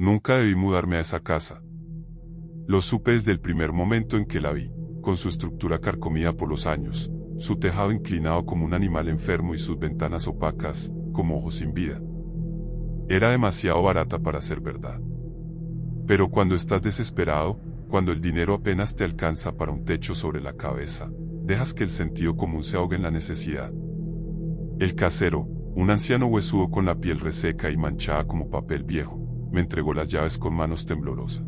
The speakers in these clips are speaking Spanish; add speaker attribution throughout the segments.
Speaker 1: Nunca debí mudarme a esa casa. Lo supe desde el primer momento en que la vi, con su estructura carcomida por los años, su tejado inclinado como un animal enfermo y sus ventanas opacas, como ojos sin vida. Era demasiado barata para ser verdad. Pero cuando estás desesperado, cuando el dinero apenas te alcanza para un techo sobre la cabeza, dejas que el sentido común se ahogue en la necesidad. El casero, un anciano huesudo con la piel reseca y manchada como papel viejo, me entregó las llaves con manos temblorosas.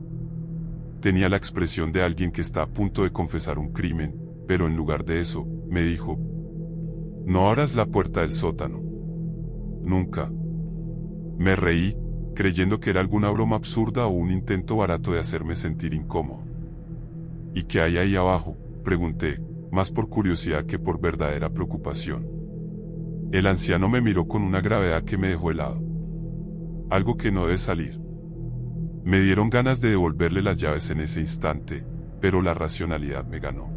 Speaker 1: Tenía la expresión de alguien que está a punto de confesar un crimen, pero en lugar de eso, me dijo: "No abras la puerta del sótano. Nunca". Me reí, creyendo que era alguna broma absurda o un intento barato de hacerme sentir incómodo. ¿Y qué hay ahí abajo?, pregunté, más por curiosidad que por verdadera preocupación. El anciano me miró con una gravedad que me dejó helado. Algo que no debe salir. Me dieron ganas de devolverle las llaves en ese instante, pero la racionalidad me ganó.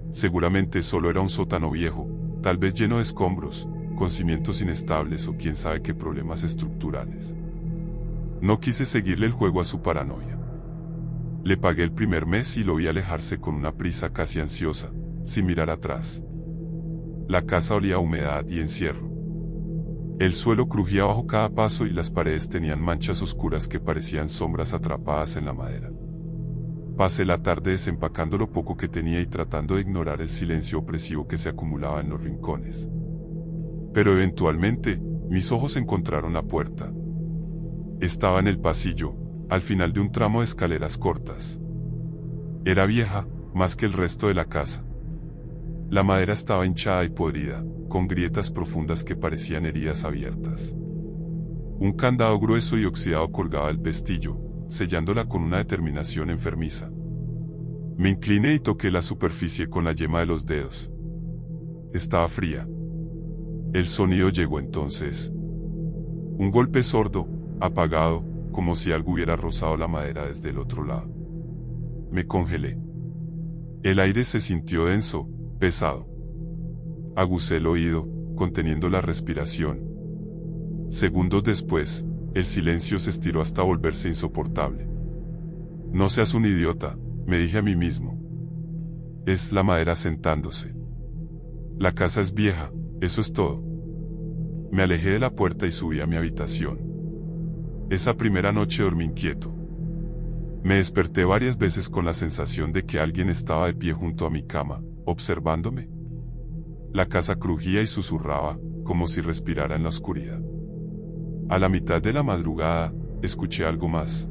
Speaker 1: Seguramente solo era un sótano viejo, tal vez lleno de escombros, con cimientos inestables o quién sabe qué problemas estructurales. No quise seguirle el juego a su paranoia. Le pagué el primer mes y lo vi alejarse con una prisa casi ansiosa, sin mirar atrás. La casa olía a humedad y encierro. El suelo crujía bajo cada paso y las paredes tenían manchas oscuras que parecían sombras atrapadas en la madera. Pasé la tarde desempacando lo poco que tenía y tratando de ignorar el silencio opresivo que se acumulaba en los rincones. Pero eventualmente, mis ojos encontraron la puerta. Estaba en el pasillo, al final de un tramo de escaleras cortas. Era vieja, más que el resto de la casa. La madera estaba hinchada y podrida, con grietas profundas que parecían heridas abiertas. Un candado grueso y oxidado colgaba del pestillo, sellándola con una determinación enfermiza. Me incliné y toqué la superficie con la yema de los dedos. Estaba fría. El sonido llegó entonces. Un golpe sordo, apagado, como si algo hubiera rozado la madera desde el otro lado. Me congelé. El aire se sintió denso, pesado. Aguzé el oído, conteniendo la respiración. Segundos después, el silencio se estiró hasta volverse insoportable. No seas un idiota, me dije a mí mismo. Es la madera sentándose. La casa es vieja, eso es todo. Me alejé de la puerta y subí a mi habitación. Esa primera noche dormí inquieto. Me desperté varias veces con la sensación de que alguien estaba de pie junto a mi cama, observándome. La casa crujía y susurraba, como si respirara en la oscuridad. A la mitad de la madrugada, escuché algo más.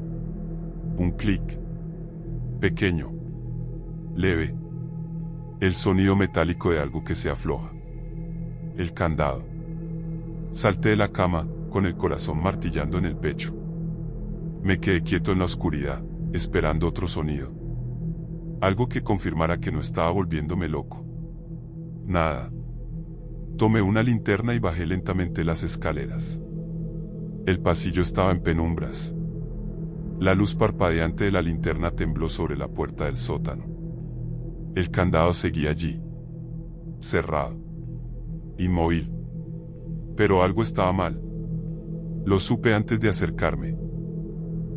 Speaker 1: Un clic. Pequeño. Leve. El sonido metálico de algo que se afloja. El candado. Salté de la cama, con el corazón martillando en el pecho. Me quedé quieto en la oscuridad, esperando otro sonido. Algo que confirmara que no estaba volviéndome loco. Nada. Tomé una linterna y bajé lentamente las escaleras. El pasillo estaba en penumbras. La luz parpadeante de la linterna tembló sobre la puerta del sótano. El candado seguía allí. Cerrado. Inmóvil. Pero algo estaba mal. Lo supe antes de acercarme.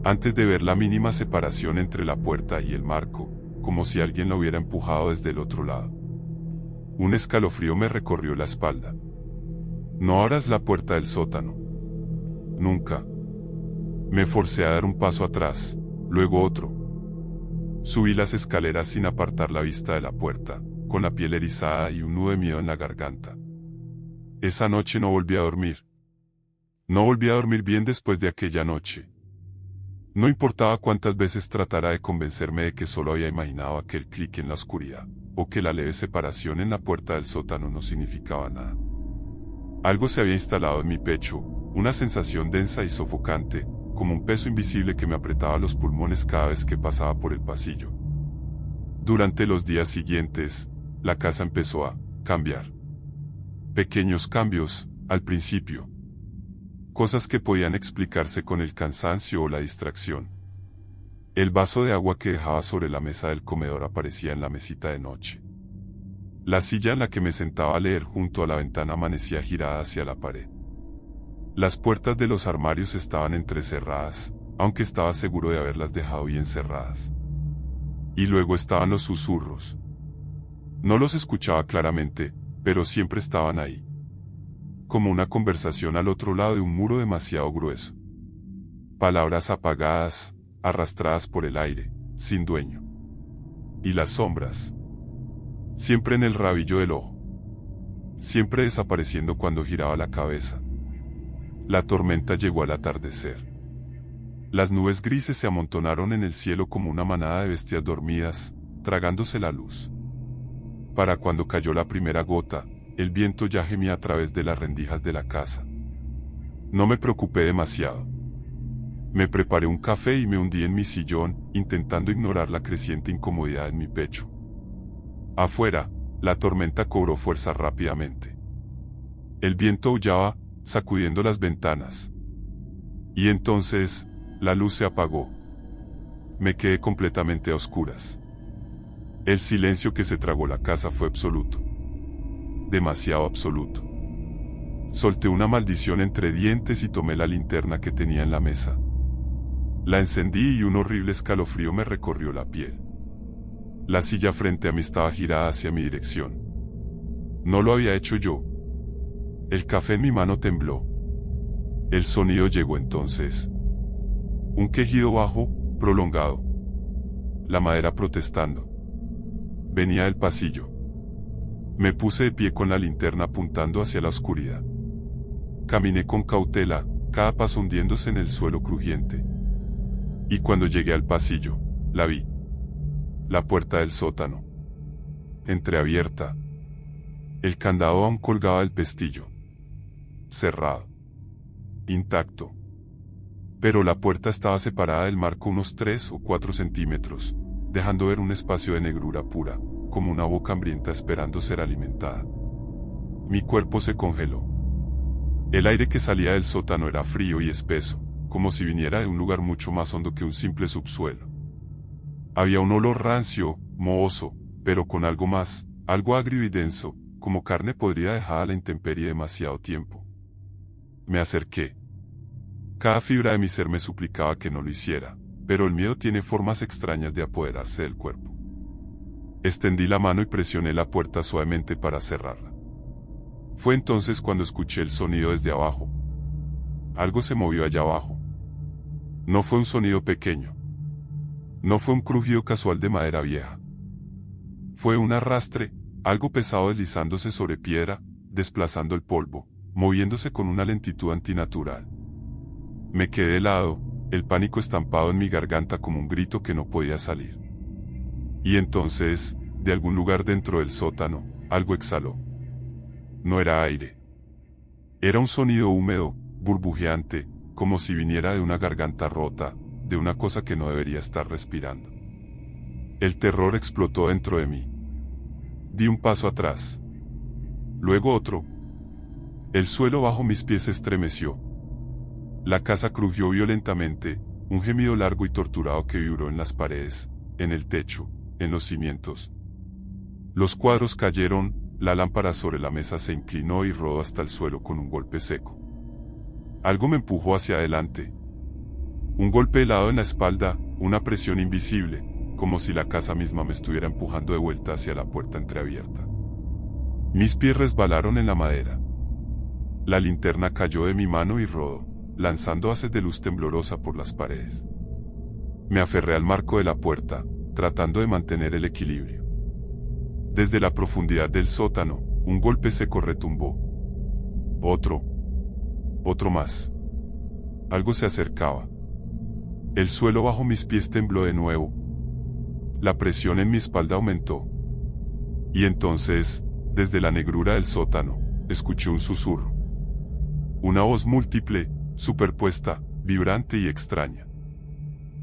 Speaker 1: Antes de ver la mínima separación entre la puerta y el marco, como si alguien la hubiera empujado desde el otro lado. Un escalofrío me recorrió la espalda. No abras la puerta del sótano. Nunca. Me forcé a dar un paso atrás, luego otro. Subí las escaleras sin apartar la vista de la puerta, con la piel erizada y un nudo de miedo en la garganta. Esa noche no volví a dormir. No volví a dormir bien después de aquella noche. No importaba cuántas veces tratara de convencerme de que solo había imaginado aquel clic en la oscuridad, o que la leve separación en la puerta del sótano no significaba nada. Algo se había instalado en mi pecho, una sensación densa y sofocante, como un peso invisible que me apretaba los pulmones cada vez que pasaba por el pasillo. Durante los días siguientes, la casa empezó a cambiar. Pequeños cambios, al principio. Cosas que podían explicarse con el cansancio o la distracción. El vaso de agua que dejaba sobre la mesa del comedor aparecía en la mesita de noche. La silla en la que me sentaba a leer junto a la ventana amanecía girada hacia la pared. Las puertas de los armarios estaban entrecerradas, aunque estaba seguro de haberlas dejado bien cerradas. Y luego estaban los susurros. No los escuchaba claramente, pero siempre estaban ahí. Como una conversación al otro lado de un muro demasiado grueso. Palabras apagadas, arrastradas por el aire, sin dueño. Y las sombras. Siempre en el rabillo del ojo. Siempre desapareciendo cuando giraba la cabeza. La tormenta llegó al atardecer. Las nubes grises se amontonaron en el cielo como una manada de bestias dormidas, tragándose la luz. Para cuando cayó la primera gota, el viento ya gemía a través de las rendijas de la casa. No me preocupé demasiado. Me preparé un café y me hundí en mi sillón, intentando ignorar la creciente incomodidad en mi pecho. Afuera, la tormenta cobró fuerza rápidamente. El viento aullaba, sacudiendo las ventanas. Y entonces, la luz se apagó. Me quedé completamente a oscuras. El silencio que se tragó la casa fue absoluto. Demasiado absoluto. Solté una maldición entre dientes y tomé la linterna que tenía en la mesa. La encendí y un horrible escalofrío me recorrió la piel. La silla frente a mí estaba girada hacia mi dirección. No lo había hecho yo. El café en mi mano tembló. El sonido llegó entonces. Un quejido bajo, prolongado. La madera protestando. Venía del pasillo. Me puse de pie con la linterna apuntando hacia la oscuridad. Caminé con cautela, cada paso hundiéndose en el suelo crujiente. Y cuando llegué al pasillo, la vi. La puerta del sótano. Entreabierta. El candado aún colgaba del pestillo. Cerrado. Intacto. Pero la puerta estaba separada del marco unos 3 o 4 centímetros, dejando ver un espacio de negrura pura, como una boca hambrienta esperando ser alimentada. Mi cuerpo se congeló. El aire que salía del sótano era frío y espeso, como si viniera de un lugar mucho más hondo que un simple subsuelo. Había un olor rancio, mohoso, pero con algo más, algo agrio y denso, como carne podrida dejada a la intemperie demasiado tiempo. Me acerqué. Cada fibra de mi ser me suplicaba que no lo hiciera, pero el miedo tiene formas extrañas de apoderarse del cuerpo. Extendí la mano y presioné la puerta suavemente para cerrarla. Fue entonces cuando escuché el sonido desde abajo. Algo se movió allá abajo. No fue un sonido pequeño. No fue un crujido casual de madera vieja. Fue un arrastre, algo pesado deslizándose sobre piedra, desplazando el polvo, moviéndose con una lentitud antinatural. Me quedé helado, el pánico estampado en mi garganta como un grito que no podía salir. Y entonces, de algún lugar dentro del sótano, algo exhaló. No era aire. Era un sonido húmedo, burbujeante, como si viniera de una garganta rota, de una cosa que no debería estar respirando. El terror explotó dentro de mí. Di un paso atrás. Luego otro. El suelo bajo mis pies se estremeció. La casa crujió violentamente, un gemido largo y torturado que vibró en las paredes, en el techo, en los cimientos. Los cuadros cayeron, la lámpara sobre la mesa se inclinó y rodó hasta el suelo con un golpe seco. Algo me empujó hacia adelante. Un golpe helado en la espalda, una presión invisible, como si la casa misma me estuviera empujando de vuelta hacia la puerta entreabierta. Mis pies resbalaron en la madera. La linterna cayó de mi mano y rodó, lanzando haces de luz temblorosa por las paredes. Me aferré al marco de la puerta, tratando de mantener el equilibrio. Desde la profundidad del sótano, un golpe seco retumbó. Otro más. Algo se acercaba. El suelo bajo mis pies tembló de nuevo. La presión en mi espalda aumentó. Y entonces, desde la negrura del sótano, escuché un susurro. Una voz múltiple, superpuesta, vibrante y extraña.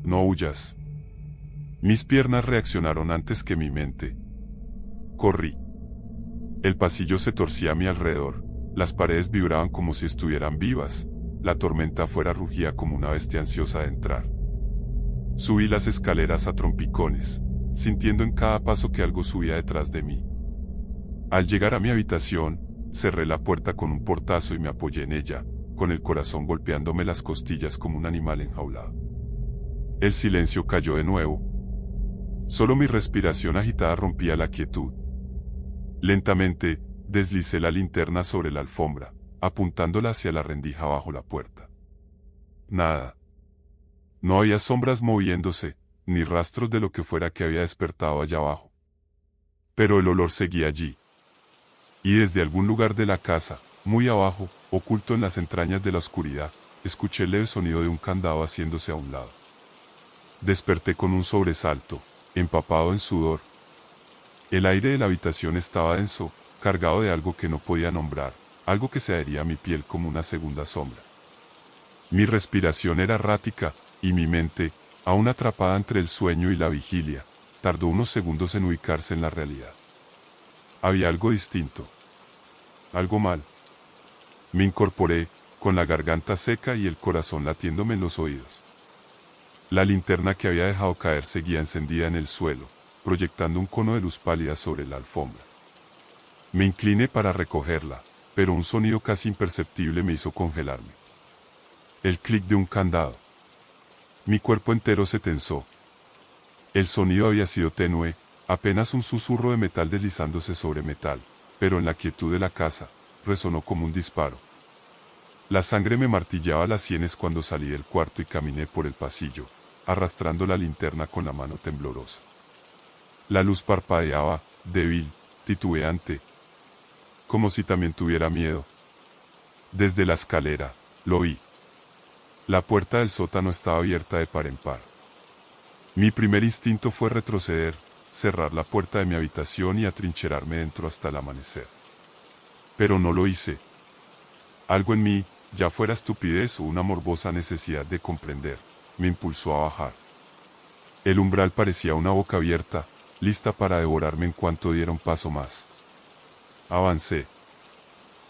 Speaker 1: No huyas. Mis piernas reaccionaron antes que mi mente. Corrí. El pasillo se torcía a mi alrededor, las paredes vibraban como si estuvieran vivas, la tormenta afuera rugía como una bestia ansiosa de entrar. Subí las escaleras a trompicones, sintiendo en cada paso que algo subía detrás de mí. Al llegar a mi habitación, cerré la puerta con un portazo y me apoyé en ella, con el corazón golpeándome las costillas como un animal enjaulado. El silencio cayó de nuevo. Solo mi respiración agitada rompía la quietud. Lentamente, deslicé la linterna sobre la alfombra, apuntándola hacia la rendija bajo la puerta. Nada. No había sombras moviéndose, ni rastros de lo que fuera que había despertado allá abajo. Pero el olor seguía allí. Y desde algún lugar de la casa, muy abajo, oculto en las entrañas de la oscuridad, escuché el leve sonido de un candado haciéndose a un lado. Desperté con un sobresalto, empapado en sudor. El aire de la habitación estaba denso, cargado de algo que no podía nombrar, algo que se adhería a mi piel como una segunda sombra. Mi respiración era errática, y mi mente, aún atrapada entre el sueño y la vigilia, tardó unos segundos en ubicarse en la realidad. Había algo distinto. Algo mal. Me incorporé, con la garganta seca y el corazón latiéndome en los oídos. La linterna que había dejado caer seguía encendida en el suelo, proyectando un cono de luz pálida sobre la alfombra. Me incliné para recogerla, pero un sonido casi imperceptible me hizo congelarme. El clic de un candado. Mi cuerpo entero se tensó. El sonido había sido tenue, apenas un susurro de metal deslizándose sobre metal, pero en la quietud de la casa, resonó como un disparo. La sangre me martillaba las sienes cuando salí del cuarto y caminé por el pasillo, arrastrando la linterna con la mano temblorosa. La luz parpadeaba, débil, titubeante, como si también tuviera miedo. Desde la escalera, lo vi. La puerta del sótano estaba abierta de par en par. Mi primer instinto fue retroceder, cerrar la puerta de mi habitación y atrincherarme dentro hasta el amanecer. Pero no lo hice. Algo en mí, ya fuera estupidez o una morbosa necesidad de comprender, me impulsó a bajar. El umbral parecía una boca abierta, lista para devorarme en cuanto diera un paso más. Avancé.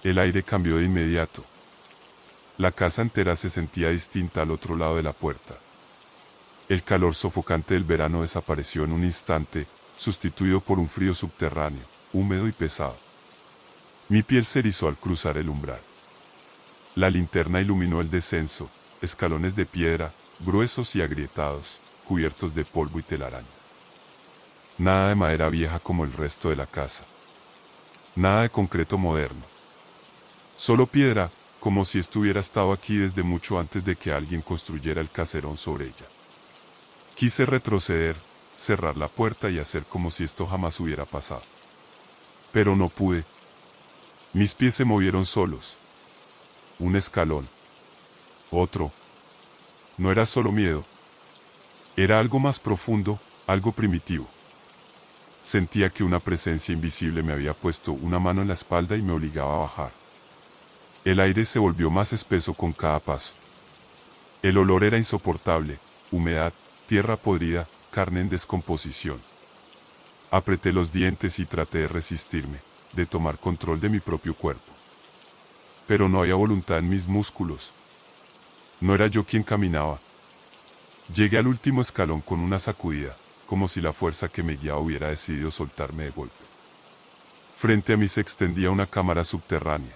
Speaker 1: El aire cambió de inmediato. La casa entera se sentía distinta al otro lado de la puerta. El calor sofocante del verano desapareció en un instante, sustituido por un frío subterráneo, húmedo y pesado. Mi piel se erizó al cruzar el umbral. La linterna iluminó el descenso, escalones de piedra, gruesos y agrietados, cubiertos de polvo y telarañas. Nada de madera vieja como el resto de la casa. Nada de concreto moderno. Solo piedra, como si estuviera estado aquí desde mucho antes de que alguien construyera el caserón sobre ella. Quise retroceder, cerrar la puerta y hacer como si esto jamás hubiera pasado. Pero no pude. Mis pies se movieron solos. Un escalón. Otro. No era solo miedo. Era algo más profundo, algo primitivo. Sentía que una presencia invisible me había puesto una mano en la espalda y me obligaba a bajar. El aire se volvió más espeso con cada paso. El olor era insoportable, humedad, tierra podrida, carne en descomposición. Apreté los dientes y traté de resistirme, de tomar control de mi propio cuerpo. Pero no había voluntad en mis músculos. No era yo quien caminaba. Llegué al último escalón con una sacudida, como si la fuerza que me guiaba hubiera decidido soltarme de golpe. Frente a mí se extendía una cámara subterránea.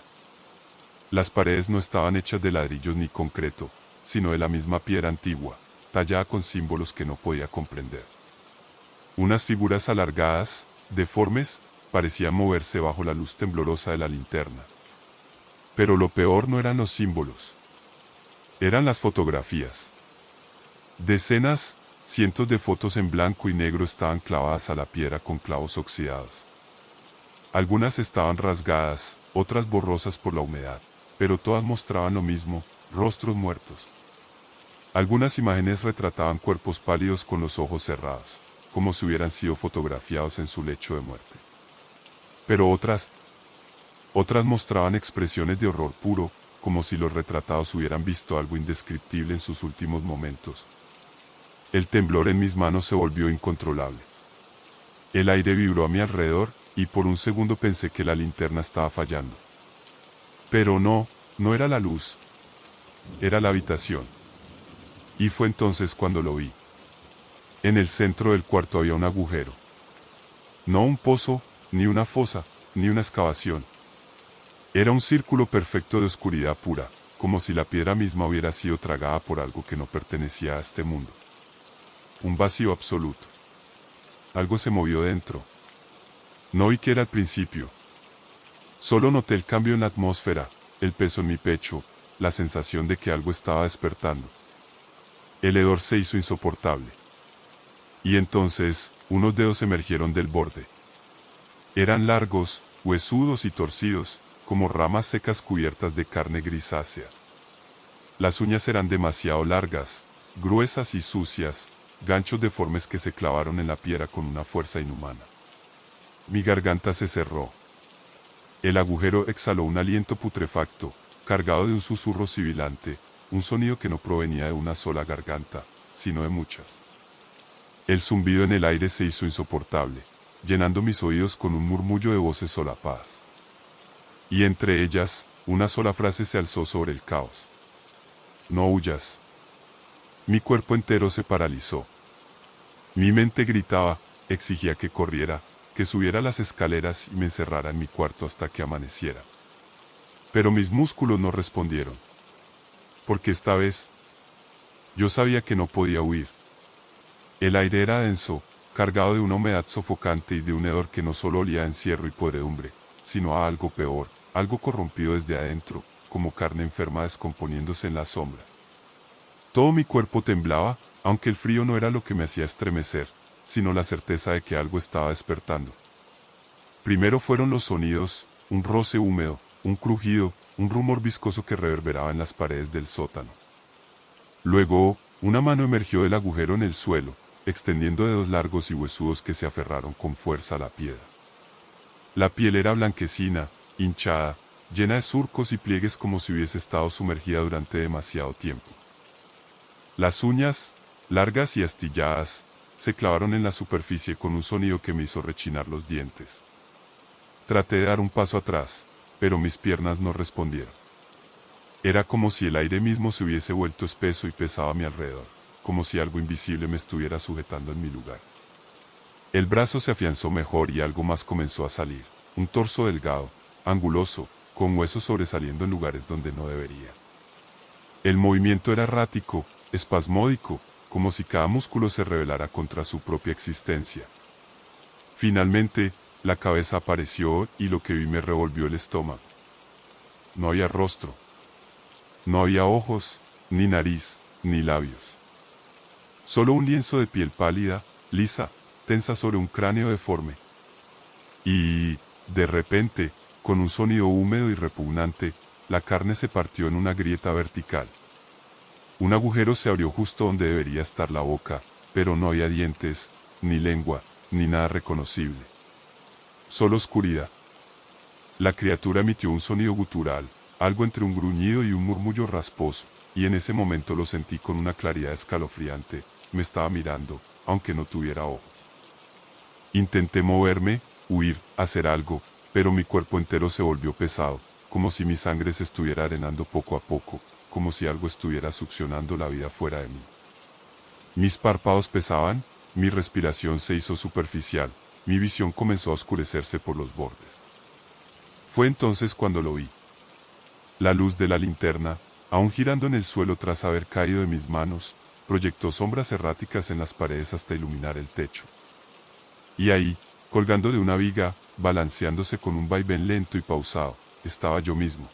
Speaker 1: Las paredes no estaban hechas de ladrillos ni concreto, sino de la misma piedra antigua, tallada con símbolos que no podía comprender. Unas figuras alargadas, deformes, parecían moverse bajo la luz temblorosa de la linterna. Pero lo peor no eran los símbolos. Eran las fotografías. Decenas, cientos de fotos en blanco y negro estaban clavadas a la piedra con clavos oxidados. Algunas estaban rasgadas, otras borrosas por la humedad, pero todas mostraban lo mismo, rostros muertos. Algunas imágenes retrataban cuerpos pálidos con los ojos cerrados, como si hubieran sido fotografiados en su lecho de muerte. Pero otras mostraban expresiones de horror puro, como si los retratados hubieran visto algo indescriptible en sus últimos momentos. El temblor en mis manos se volvió incontrolable. El aire vibró a mi alrededor, y por un segundo pensé que la linterna estaba fallando. Pero no era la luz. Era la habitación. Y fue entonces cuando lo vi. En el centro del cuarto había un agujero. No un pozo, ni una fosa, ni una excavación. Era un círculo perfecto de oscuridad pura, como si la piedra misma hubiera sido tragada por algo que no pertenecía a este mundo. un vacío absoluto. Algo se movió dentro. No vi qué era al principio. Solo noté el cambio en la atmósfera, el peso en mi pecho, la sensación de que algo estaba despertando. El hedor se hizo insoportable. Y entonces, unos dedos emergieron del borde. Eran largos, huesudos y torcidos, como ramas secas cubiertas de carne grisácea. Las uñas eran demasiado largas, gruesas y sucias, ganchos deformes que se clavaron en la piedra con una fuerza inhumana. Mi garganta se cerró. El agujero exhaló un aliento putrefacto, cargado de un susurro sibilante, un sonido que no provenía de una sola garganta, sino de muchas. El zumbido en el aire se hizo insoportable, llenando mis oídos con un murmullo de voces solapadas. Y entre ellas, una sola frase se alzó sobre el caos. No huyas. Mi cuerpo entero se paralizó. Mi mente gritaba, exigía que corriera, que subiera las escaleras y me encerrara en mi cuarto hasta que amaneciera. Pero mis músculos no respondieron. Porque esta vez, yo sabía que no podía huir. El aire era denso, cargado de una humedad sofocante y de un hedor que no solo olía a encierro y podredumbre, sino a algo peor, algo corrompido desde adentro, como carne enferma descomponiéndose en la sombra. Todo mi cuerpo temblaba, aunque el frío no era lo que me hacía estremecer, sino la certeza de que algo estaba despertando. Primero fueron los sonidos, un roce húmedo, un crujido, un rumor viscoso que reverberaba en las paredes del sótano. Luego, una mano emergió del agujero en el suelo, extendiendo dedos largos y huesudos que se aferraron con fuerza a la piedra. La piel era blanquecina, hinchada, llena de surcos y pliegues como si hubiese estado sumergida durante demasiado tiempo. Las uñas, largas y astilladas, se clavaron en la superficie con un sonido que me hizo rechinar los dientes. Traté de dar un paso atrás, pero mis piernas no respondieron. Era como si el aire mismo se hubiese vuelto espeso y pesado a mi alrededor, como si algo invisible me estuviera sujetando en mi lugar. El brazo se afianzó mejor y algo más comenzó a salir, un torso delgado, anguloso, con huesos sobresaliendo en lugares donde no debería. El movimiento era errático, espasmódico, como si cada músculo se rebelara contra su propia existencia. Finalmente, la cabeza apareció y lo que vi me revolvió el estómago. No había rostro. No había ojos, ni nariz, ni labios. Solo un lienzo de piel pálida, lisa, tensa sobre un cráneo deforme. Y, de repente, con un sonido húmedo y repugnante, la carne se partió en una grieta vertical. Un agujero se abrió justo donde debería estar la boca, pero no había dientes, ni lengua, ni nada reconocible. Solo oscuridad. La criatura emitió un sonido gutural, algo entre un gruñido y un murmullo rasposo, y en ese momento lo sentí con una claridad escalofriante. Me estaba mirando, aunque no tuviera ojos. Intenté moverme, huir, hacer algo, pero mi cuerpo entero se volvió pesado, como si mi sangre se estuviera arenando poco a poco, como si algo estuviera succionando la vida fuera de mí. Mis párpados pesaban, mi respiración se hizo superficial, mi visión comenzó a oscurecerse por los bordes. Fue entonces cuando lo vi. La luz de la linterna, aún girando en el suelo tras haber caído de mis manos, proyectó sombras erráticas en las paredes hasta iluminar el techo. Y ahí, colgando de una viga, balanceándose con un vaivén lento y pausado, estaba yo mismo.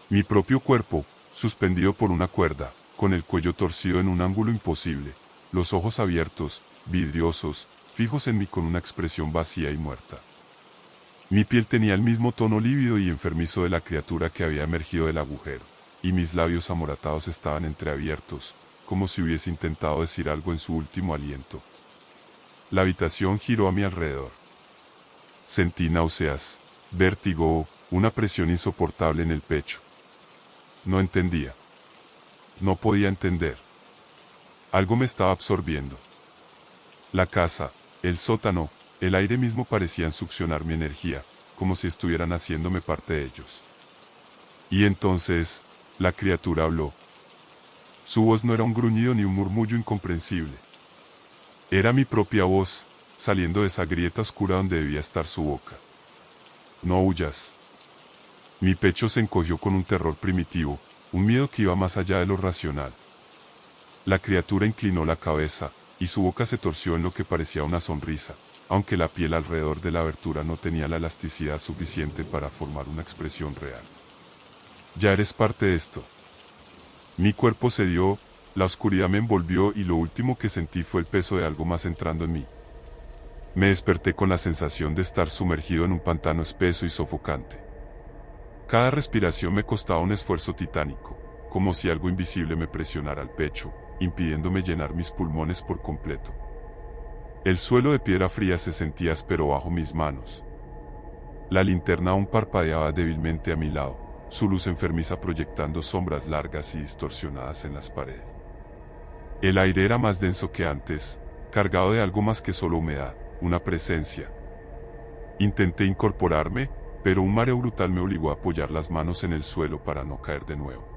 Speaker 1: Mi propio cuerpo, suspendido por una cuerda, con el cuello torcido en un ángulo imposible, los ojos abiertos, vidriosos, fijos en mí con una expresión vacía y muerta. Mi piel tenía el mismo tono lívido y enfermizo de la criatura que había emergido del agujero, y mis labios amoratados estaban entreabiertos, como si hubiese intentado decir algo en su último aliento. La habitación giró a mi alrededor. Sentí náuseas, vértigo, una presión insoportable en el pecho. No entendía. No podía entender. Algo me estaba absorbiendo. La casa, el sótano, el aire mismo parecían succionar mi energía, como si estuvieran haciéndome parte de ellos. Y entonces, la criatura habló. Su voz no era un gruñido ni un murmullo incomprensible. Era mi propia voz, saliendo de esa grieta oscura donde debía estar su boca. No huyas. Mi pecho se encogió con un terror primitivo, un miedo que iba más allá de lo racional. La criatura inclinó la cabeza, y su boca se torció en lo que parecía una sonrisa, aunque la piel alrededor de la abertura no tenía la elasticidad suficiente para formar una expresión real. Ya eres parte de esto. Mi cuerpo cedió, la oscuridad me envolvió y lo último que sentí fue el peso de algo más entrando en mí. Me desperté con la sensación de estar sumergido en un pantano espeso y sofocante. Cada respiración me costaba un esfuerzo titánico, como si algo invisible me presionara el pecho, impidiéndome llenar mis pulmones por completo. El suelo de piedra fría se sentía áspero bajo mis manos. La linterna aún parpadeaba débilmente a mi lado, su luz enfermiza proyectando sombras largas y distorsionadas en las paredes. El aire era más denso que antes, cargado de algo más que solo humedad, una presencia. Intenté incorporarme, pero un mareo brutal me obligó a apoyar las manos en el suelo para no caer de nuevo.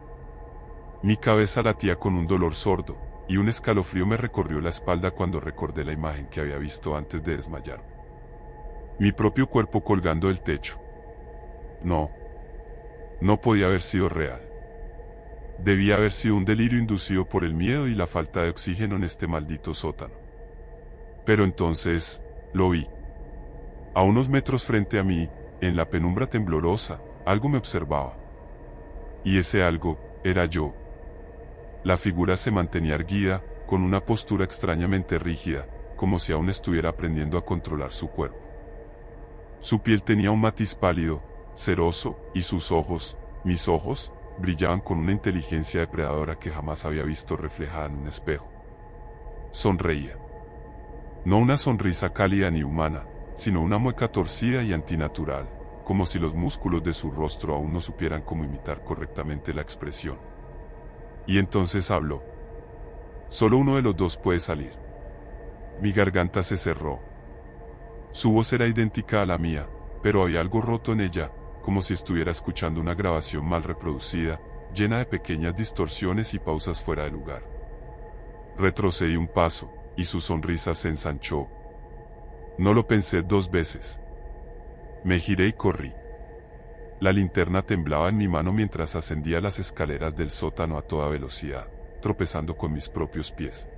Speaker 1: Mi cabeza latía con un dolor sordo, y un escalofrío me recorrió la espalda cuando recordé la imagen que había visto antes de desmayarme. Mi propio cuerpo colgando del techo. No podía haber sido real. Debía haber sido un delirio inducido por el miedo y la falta de oxígeno en este maldito sótano. Pero entonces, lo vi. A unos metros frente a mí, en la penumbra temblorosa, algo me observaba. Y ese algo, era yo. La figura se mantenía erguida, con una postura extrañamente rígida, como si aún estuviera aprendiendo a controlar su cuerpo. Su piel tenía un matiz pálido, ceroso, y sus ojos, mis ojos, brillaban con una inteligencia depredadora que jamás había visto reflejada en un espejo. Sonreía. No una sonrisa cálida ni humana, sino una mueca torcida y antinatural, como si los músculos de su rostro aún no supieran cómo imitar correctamente la expresión. Y entonces habló. Solo uno de los dos puede salir. Mi garganta se cerró. Su voz era idéntica a la mía, pero había algo roto en ella, como si estuviera escuchando una grabación mal reproducida, llena de pequeñas distorsiones y pausas fuera de lugar. Retrocedí un paso, y su sonrisa se ensanchó. No lo pensé 2 veces. Me giré y corrí. La linterna temblaba en mi mano mientras ascendía las escaleras del sótano a toda velocidad, tropezando con mis propios pies.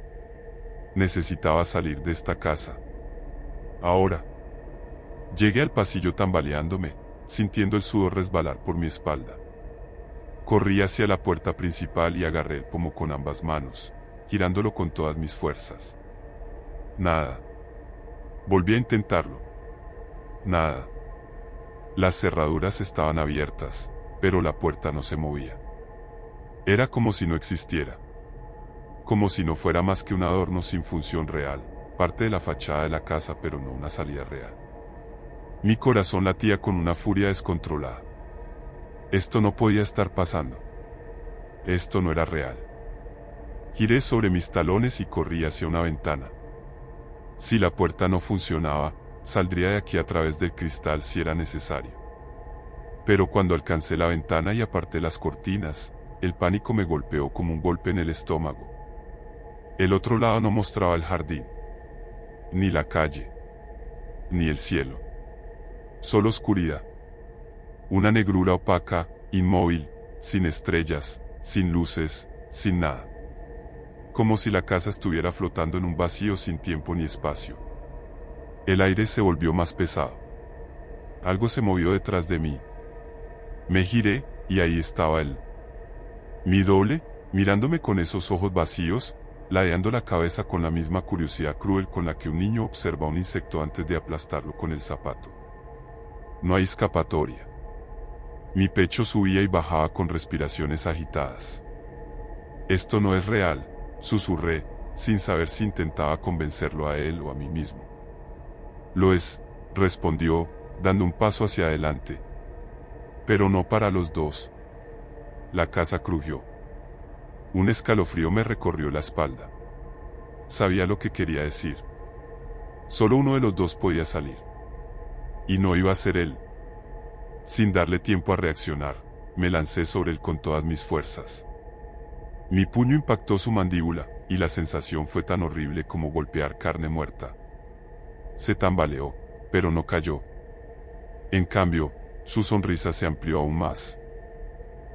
Speaker 1: Necesitaba salir de esta casa. Ahora. Llegué al pasillo tambaleándome, sintiendo el sudor resbalar por mi espalda. Corrí hacia la puerta principal y agarré el pomo con ambas manos, girándolo con todas mis fuerzas. Nada. Volví a intentarlo. Nada. Las cerraduras estaban abiertas, pero la puerta no se movía. Era como si no existiera. Como si no fuera más que un adorno sin función real, parte de la fachada de la casa pero no una salida real. Mi corazón latía con una furia descontrolada. Esto no podía estar pasando. Esto no era real. Giré sobre mis talones y corrí hacia una ventana. Si la puerta no funcionaba, saldría de aquí a través del cristal si era necesario. Pero cuando alcancé la ventana y aparté las cortinas, el pánico me golpeó como un golpe en el estómago. El otro lado no mostraba el jardín, ni la calle, ni el cielo. Solo oscuridad. Una negrura opaca, inmóvil, sin estrellas, sin luces, sin nada. Como si la casa estuviera flotando en un vacío sin tiempo ni espacio. El aire se volvió más pesado. Algo se movió detrás de mí. Me giré, y ahí estaba él. Mi doble, mirándome con esos ojos vacíos, ladeando la cabeza con la misma curiosidad cruel con la que un niño observa un insecto antes de aplastarlo con el zapato. No hay escapatoria. Mi pecho subía y bajaba con respiraciones agitadas. Esto no es real, susurré, sin saber si intentaba convencerlo a él o a mí mismo. Lo es, respondió, dando un paso hacia adelante. Pero no para los dos. La casa crujió. Un escalofrío me recorrió la espalda. Sabía lo que quería decir. Solo uno de los dos podía salir. Y no iba a ser él. Sin darle tiempo a reaccionar, me lancé sobre él con todas mis fuerzas. Mi puño impactó su mandíbula, y la sensación fue tan horrible como golpear carne muerta. Se tambaleó, pero no cayó. En cambio, su sonrisa se amplió aún más.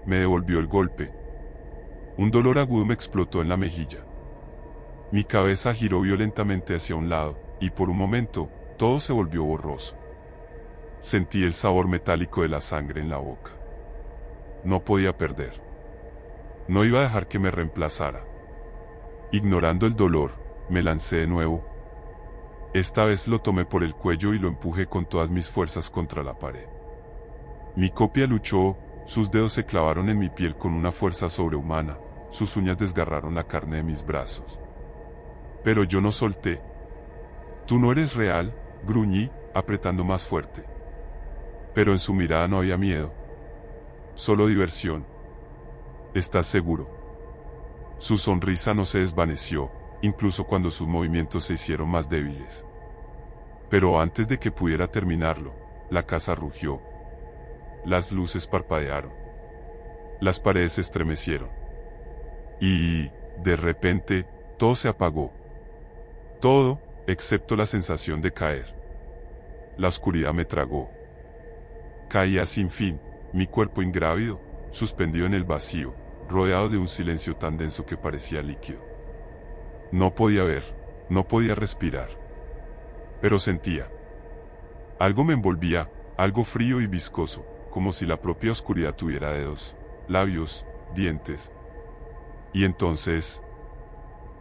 Speaker 1: Me devolvió el golpe. Un dolor agudo me explotó en la mejilla. Mi cabeza giró violentamente hacia un lado, y por un momento, todo se volvió borroso. Sentí el sabor metálico de la sangre en la boca. No podía perder. No iba a dejar que me reemplazara. Ignorando el dolor, me lancé de nuevo. Esta vez lo tomé por el cuello y lo empujé con todas mis fuerzas contra la pared. Mi copia luchó, sus dedos se clavaron en mi piel con una fuerza sobrehumana, sus uñas desgarraron la carne de mis brazos. Pero yo no solté. Tú no eres real, gruñí, apretando más fuerte. Pero en su mirada no había miedo. Solo diversión. ¿Estás seguro? Su sonrisa no se desvaneció, incluso cuando sus movimientos se hicieron más débiles. Pero antes de que pudiera terminarlo, la casa rugió. Las luces parpadearon. Las paredes se estremecieron. Y, de repente, todo se apagó. Todo, excepto la sensación de caer. La oscuridad me tragó. Caía sin fin, mi cuerpo ingrávido, suspendido en el vacío, rodeado de un silencio tan denso que parecía líquido. No podía ver, no podía respirar. Pero sentía. Algo me envolvía, algo frío y viscoso, como si la propia oscuridad tuviera dedos, labios, dientes. Y entonces,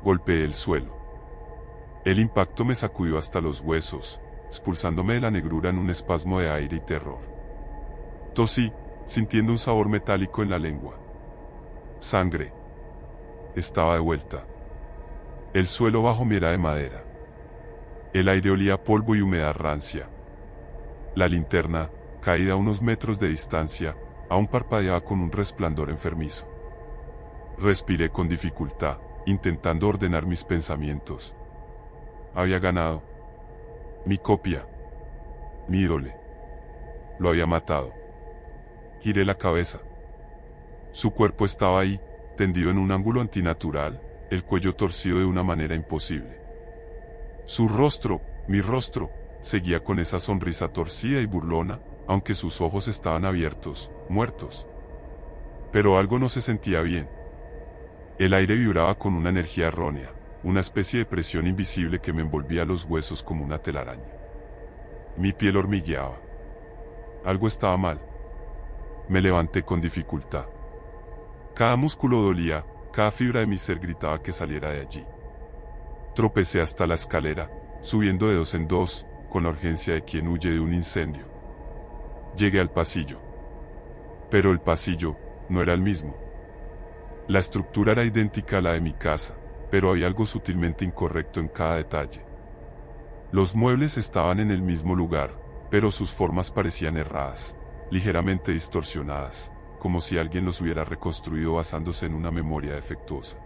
Speaker 1: golpeé el suelo. El impacto me sacudió hasta los huesos, expulsándome de la negrura en un espasmo de aire y terror. Tosí, sintiendo un sabor metálico en la lengua. Sangre. Estaba de vuelta. El suelo bajo mí era de madera. El aire olía a polvo y humedad rancia. La linterna, caída a unos metros de distancia, aún parpadeaba con un resplandor enfermizo. Respiré con dificultad, intentando ordenar mis pensamientos. Había ganado. Mi copia. Mi ídolo. Lo había matado. Giré la cabeza. Su cuerpo estaba ahí, tendido en un ángulo antinatural, el cuello torcido de una manera imposible. Su rostro, mi rostro, seguía con esa sonrisa torcida y burlona, aunque sus ojos estaban abiertos, muertos. Pero algo no se sentía bien. El aire vibraba con una energía errónea, una especie de presión invisible que me envolvía los huesos como una telaraña. Mi piel hormigueaba. Algo estaba mal. Me levanté con dificultad. Cada músculo dolía, cada fibra de mi ser gritaba que saliera de allí. Tropecé hasta la escalera, subiendo de dos en dos, con la urgencia de quien huye de un incendio. Llegué al pasillo. Pero el pasillo no era el mismo. La estructura era idéntica a la de mi casa, pero había algo sutilmente incorrecto en cada detalle. Los muebles estaban en el mismo lugar, pero sus formas parecían erradas, ligeramente distorsionadas, como si alguien los hubiera reconstruido basándose en una memoria defectuosa.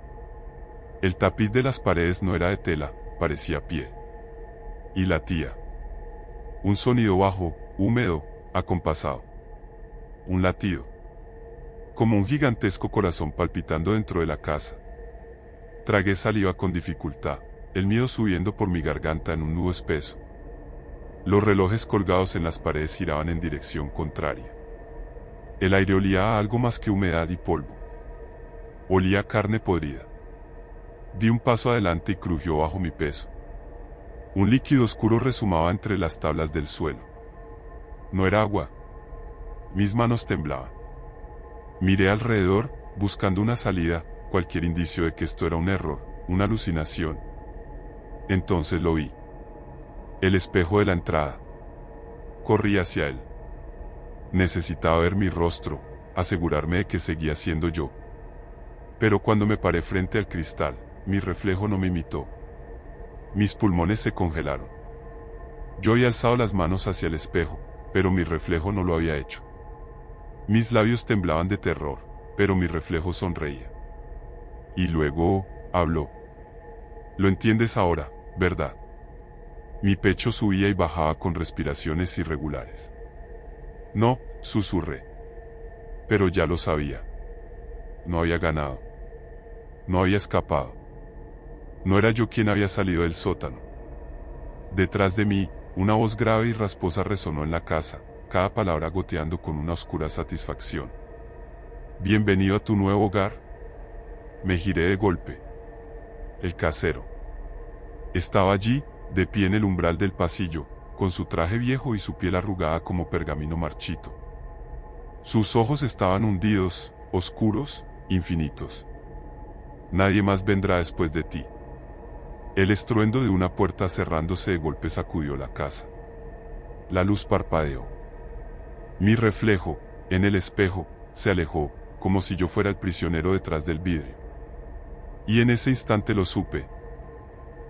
Speaker 1: El tapiz de las paredes no era de tela, parecía piel. Y latía. Un sonido bajo, húmedo, acompasado. Un latido. Como un gigantesco corazón palpitando dentro de la casa. Tragué saliva con dificultad, el miedo subiendo por mi garganta en un nudo espeso. Los relojes colgados en las paredes giraban en dirección contraria. El aire olía a algo más que humedad y polvo. Olía a carne podrida. Di un paso adelante y crujió bajo mi peso. Un líquido oscuro resumaba entre las tablas del suelo. No era agua. Mis manos temblaban. Miré alrededor, buscando una salida, cualquier indicio de que esto era un error, una alucinación. Entonces lo vi. El espejo de la entrada. Corrí hacia él. Necesitaba ver mi rostro, asegurarme de que seguía siendo yo. Pero cuando me paré frente al cristal, mi reflejo no me imitó. Mis pulmones se congelaron. Yo había alzado las manos hacia el espejo, pero mi reflejo no lo había hecho. Mis labios temblaban de terror, pero mi reflejo sonreía. Y luego, habló. Lo entiendes ahora, ¿verdad? Mi pecho subía y bajaba con respiraciones irregulares. No, susurré. Pero ya lo sabía. No había ganado. No había escapado. No era yo quien había salido del sótano. Detrás de mí, una voz grave y rasposa resonó en la casa, cada palabra goteando con una oscura satisfacción. Bienvenido a tu nuevo hogar. Me giré de golpe. El casero. Estaba allí, de pie en el umbral del pasillo, con su traje viejo y su piel arrugada como pergamino marchito. Sus ojos estaban hundidos, oscuros, infinitos. Nadie más vendrá después de ti. El estruendo de una puerta cerrándose de golpe sacudió la casa. La luz parpadeó. Mi reflejo, en el espejo, se alejó, como si yo fuera el prisionero detrás del vidrio. Y en ese instante lo supe.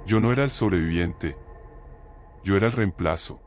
Speaker 1: Yo no era el sobreviviente. Yo era el reemplazo.